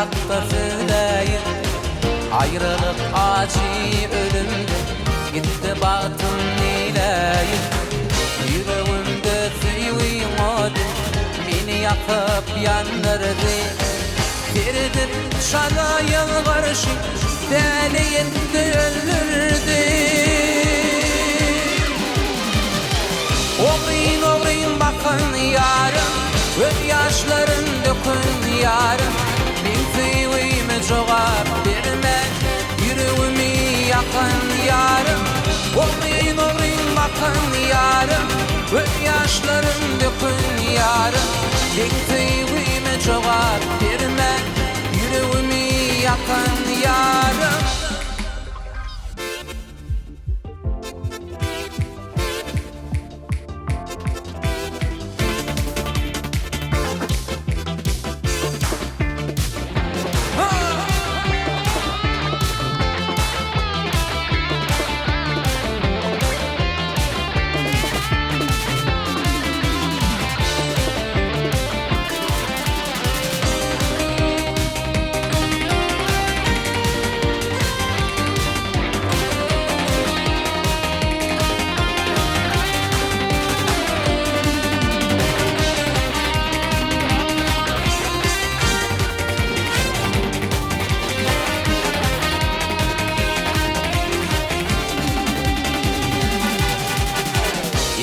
hakta söyleyin. Ayrılık acı ölümdü, gitti baktım neyleyin. Yüreğimde tüyün oldu, beni yakıp yandırdı. Birdir şalayın karşı, deliyetti öldürdü. Oğrayın oğrayın bakın yarım, öz yaşların dökün yarım. Bin tüyüme cevap verme, yüreğimi yakın yarım. Oğrayın oğrayın bakın yarım, öz yaşların dökün yarım. Bin tüyüme cevap verme, yüreğimi yakın yarım.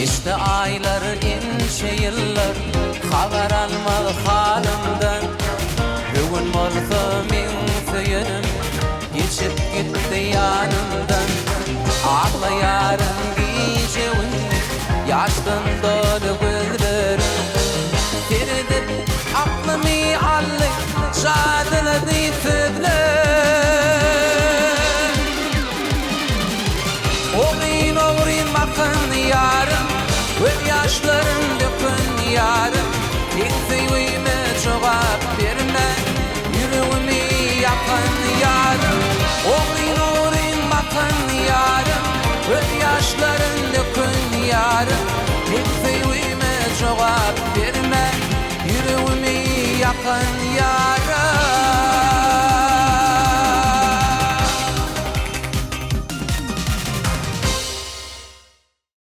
İşte aylar ince yıllar, haber almalı halimden. Bugün morzumin söyünüm, geçip gitti yanımdan. Ağlayarım gece gündüz, yaştan dolu gözlerim. Girdi aklımı aldı, şadına dittirdi.